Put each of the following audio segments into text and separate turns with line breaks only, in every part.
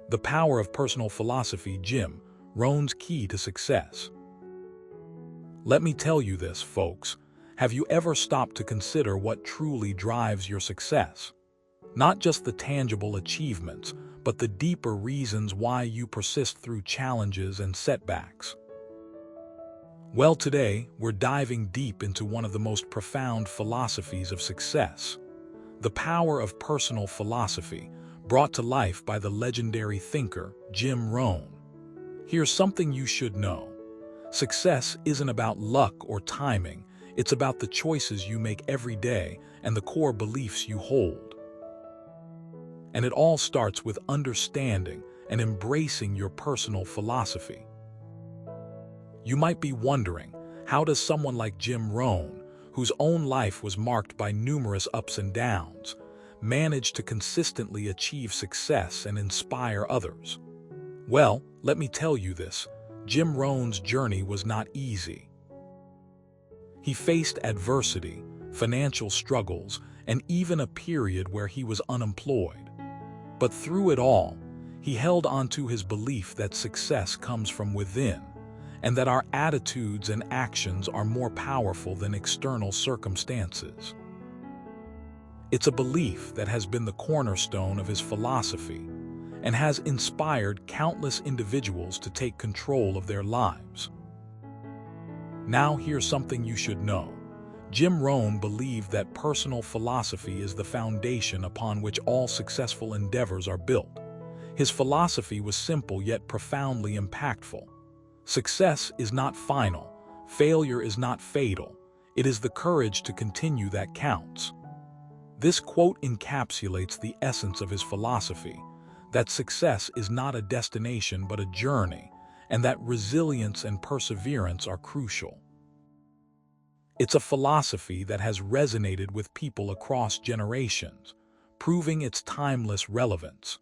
The Power of Personal Philosophy, Jim Rohn's Key to Success. Let me tell you this, folks. Have you ever stopped to consider what truly drives your success? Not just the tangible achievements, but the deeper reasons why you persist through challenges and setbacks. Well, today, we're diving deep into one of the most profound philosophies of success, the power of personal philosophy, brought to life by the legendary thinker Jim Rohn. Here's something you should know. Success isn't about luck or timing, it's about the choices you make every day and the core beliefs you hold. And it all starts with understanding and embracing your personal philosophy. You might be wondering, how does someone like Jim Rohn, whose own life was marked by numerous ups and downs, manage to consistently achieve success and inspire others? Well, let me tell you this, Jim Rohn's journey was not easy. He faced adversity, financial struggles, and even a period where he was unemployed. But through it all, he held on to his belief that success comes from within, and that our attitudes and actions are more powerful than external circumstances. It's a belief that has been the cornerstone of his philosophy and has inspired countless individuals to take control of their lives. Now here's something you should know. Jim Rohn believed that personal philosophy is the foundation upon which all successful endeavors are built. His philosophy was simple yet profoundly impactful. Success is not final, failure is not fatal, it is the courage to continue that counts. This quote encapsulates the essence of his philosophy, that success is not a destination but a journey, and that resilience and perseverance are crucial. It's a philosophy that has resonated with people across generations, proving its timeless relevance.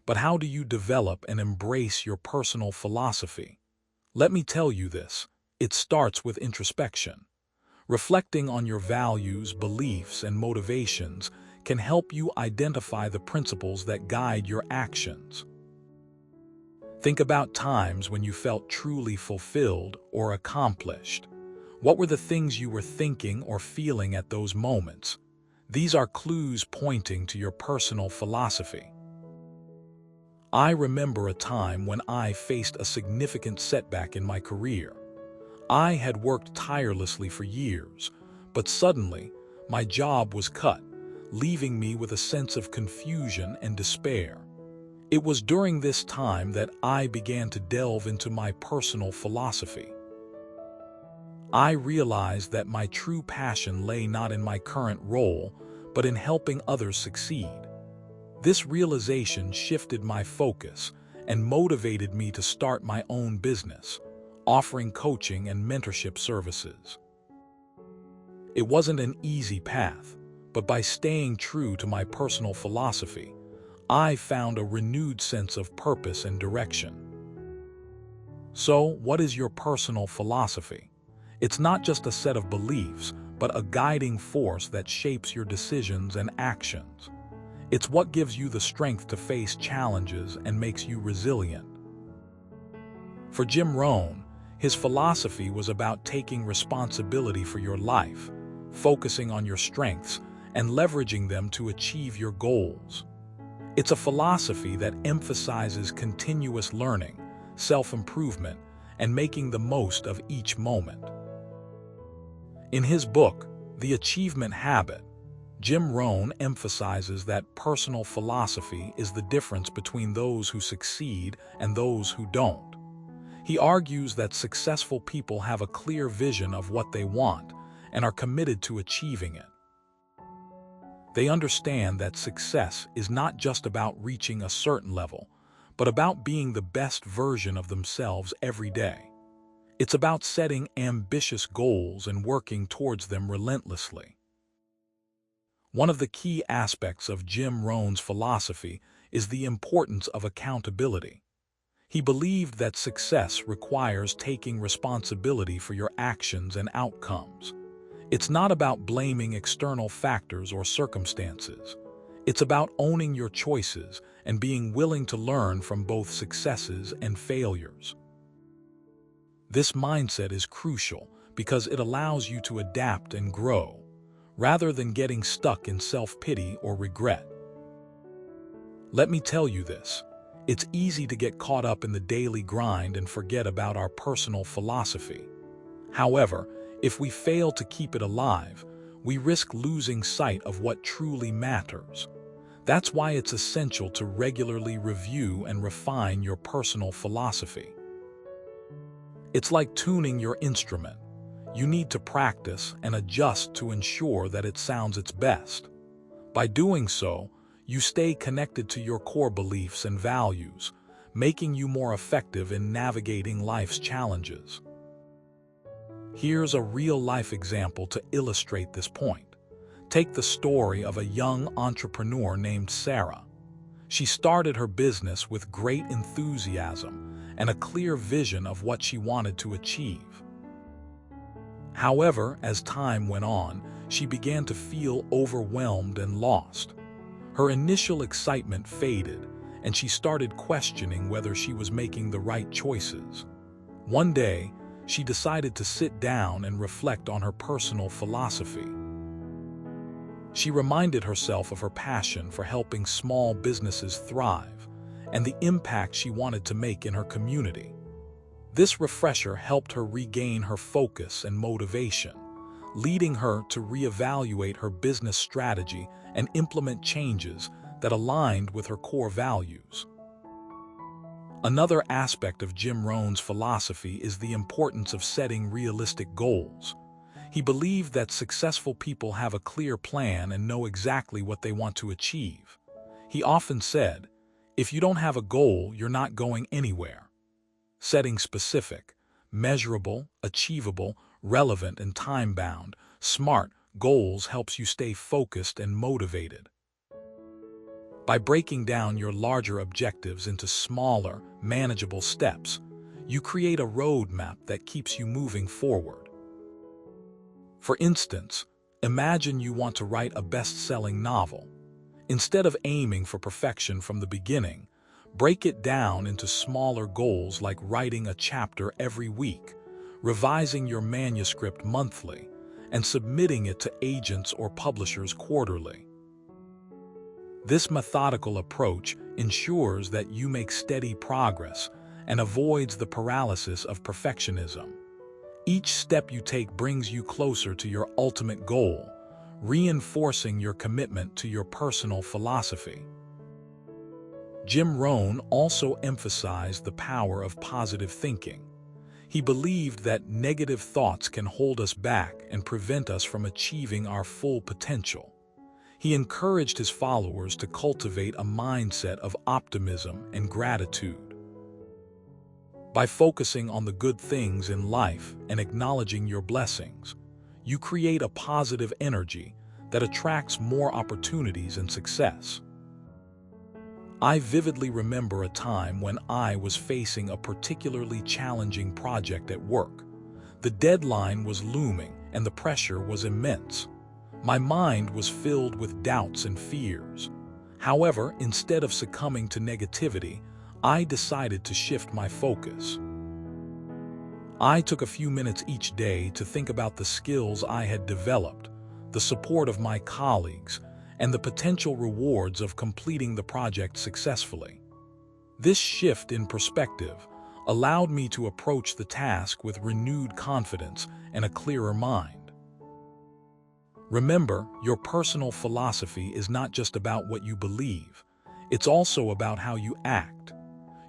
But how do you develop and embrace your personal philosophy? Let me tell you this, it starts with introspection. Reflecting on your values, beliefs, and motivations can help you identify the principles that guide your actions. Think about times when you felt truly fulfilled or accomplished. What were the things you were thinking or feeling at those moments? These are clues pointing to your personal philosophy. I remember a time when I faced a significant setback in my career. I had worked tirelessly for years, but suddenly, my job was cut, leaving me with a sense of confusion and despair. It was during this time that I began to delve into my personal philosophy. I realized that my true passion lay not in my current role, but in helping others succeed. This realization shifted my focus and motivated me to start my own business, offering coaching and mentorship services. It wasn't an easy path, but by staying true to my personal philosophy, I found a renewed sense of purpose and direction. So, what is your personal philosophy? It's not just a set of beliefs, but a guiding force that shapes your decisions and actions. It's what gives you the strength to face challenges and makes you resilient. For Jim Rohn, his philosophy was about taking responsibility for your life, focusing on your strengths, and leveraging them to achieve your goals. It's a philosophy that emphasizes continuous learning, self-improvement, and making the most of each moment. In his book, The Achievement Habit, Jim Rohn emphasizes that personal philosophy is the difference between those who succeed and those who don't. He argues that successful people have a clear vision of what they want and are committed to achieving it. They understand that success is not just about reaching a certain level, but about being the best version of themselves every day. It's about setting ambitious goals and working towards them relentlessly. One of the key aspects of Jim Rohn's philosophy is the importance of accountability. He believed that success requires taking responsibility for your actions and outcomes. It's not about blaming external factors or circumstances. It's about owning your choices and being willing to learn from both successes and failures. This mindset is crucial because it allows you to adapt and grow, rather than getting stuck in self-pity or regret. Let me tell you this, it's easy to get caught up in the daily grind and forget about our personal philosophy. However, if we fail to keep it alive, we risk losing sight of what truly matters. That's why it's essential to regularly review and refine your personal philosophy. It's like tuning your instrument. You need to practice and adjust to ensure that it sounds its best. By doing so, you stay connected to your core beliefs and values, making you more effective in navigating life's challenges. Here's a real-life example to illustrate this point. Take the story of a young entrepreneur named Sarah. She started her business with great enthusiasm and a clear vision of what she wanted to achieve. However, as time went on, she began to feel overwhelmed and lost. Her initial excitement faded, and she started questioning whether she was making the right choices. One day, she decided to sit down and reflect on her personal philosophy. She reminded herself of her passion for helping small businesses thrive and the impact she wanted to make in her community. This refresher helped her regain her focus and motivation, leading her to reevaluate her business strategy and implement changes that aligned with her core values. Another aspect of Jim Rohn's philosophy is the importance of setting realistic goals. He believed that successful people have a clear plan and know exactly what they want to achieve. He often said, "If you don't have a goal, you're not going anywhere." Setting specific, measurable, achievable, relevant, and time-bound, SMART goals helps you stay focused and motivated. By breaking down your larger objectives into smaller, manageable steps, you create a roadmap that keeps you moving forward. For instance, imagine you want to write a best-selling novel. Instead of aiming for perfection from the beginning, break it down into smaller goals like writing a chapter every week, revising your manuscript monthly, and submitting it to agents or publishers quarterly. This methodical approach ensures that you make steady progress and avoids the paralysis of perfectionism. Each step you take brings you closer to your ultimate goal, reinforcing your commitment to your personal philosophy. Jim Rohn also emphasized the power of positive thinking. He believed that negative thoughts can hold us back and prevent us from achieving our full potential. He encouraged his followers to cultivate a mindset of optimism and gratitude. By focusing on the good things in life and acknowledging your blessings, you create a positive energy that attracts more opportunities and success. I vividly remember a time when I was facing a particularly challenging project at work. The deadline was looming and the pressure was immense. My mind was filled with doubts and fears. However, instead of succumbing to negativity, I decided to shift my focus. I took a few minutes each day to think about the skills I had developed, the support of my colleagues, and the potential rewards of completing the project successfully. This shift in perspective allowed me to approach the task with renewed confidence and a clearer mind. Remember, your personal philosophy is not just about what you believe, it's also about how you act.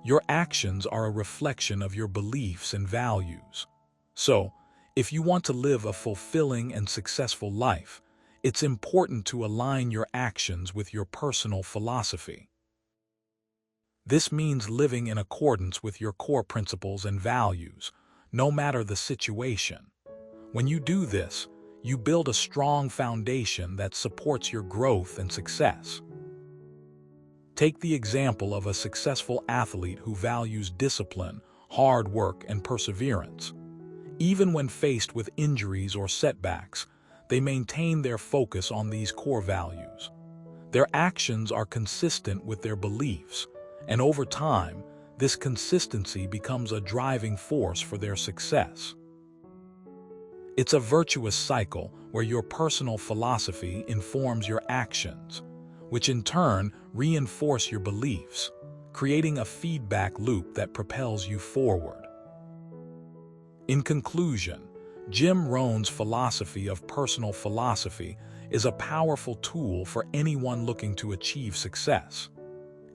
Your actions are a reflection of your beliefs and values. So, if you want to live a fulfilling and successful life, it's important to align your actions with your personal philosophy. This means living in accordance with your core principles and values, no matter the situation. When you do this, you build a strong foundation that supports your growth and success. Take the example of a successful athlete who values discipline, hard work, and perseverance. Even when faced with injuries or setbacks, they maintain their focus on these core values. Their actions are consistent with their beliefs, and over time, this consistency becomes a driving force for their success. It's a virtuous cycle where your personal philosophy informs your actions, which in turn reinforce your beliefs, creating a feedback loop that propels you forward. In conclusion, Jim Rohn's philosophy of personal philosophy is a powerful tool for anyone looking to achieve success.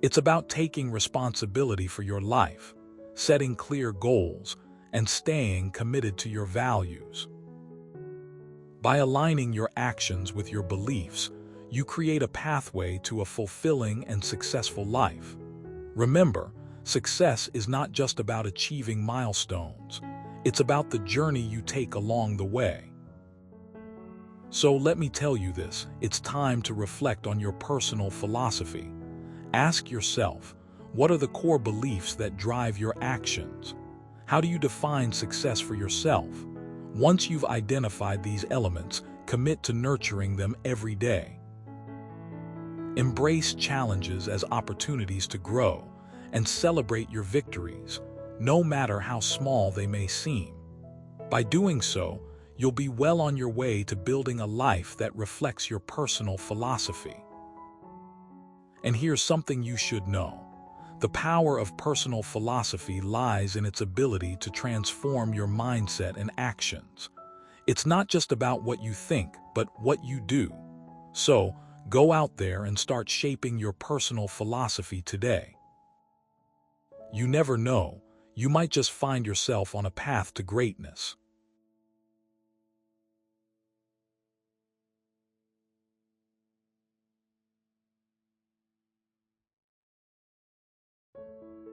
It's about taking responsibility for your life, setting clear goals, and staying committed to your values. By aligning your actions with your beliefs, you create a pathway to a fulfilling and successful life. Remember, success is not just about achieving milestones. It's about the journey you take along the way. So let me tell you this, it's time to reflect on your personal philosophy. Ask yourself, what are the core beliefs that drive your actions? How do you define success for yourself? Once you've identified these elements, commit to nurturing them every day. Embrace challenges as opportunities to grow and celebrate your victories, no matter how small they may seem. By doing so, you'll be well on your way to building a life that reflects your personal philosophy. And here's something you should know. The power of personal philosophy lies in its ability to transform your mindset and actions. It's not just about what you think, but what you do. So, go out there and start shaping your personal philosophy today. You never know, you might just find yourself on a path to greatness.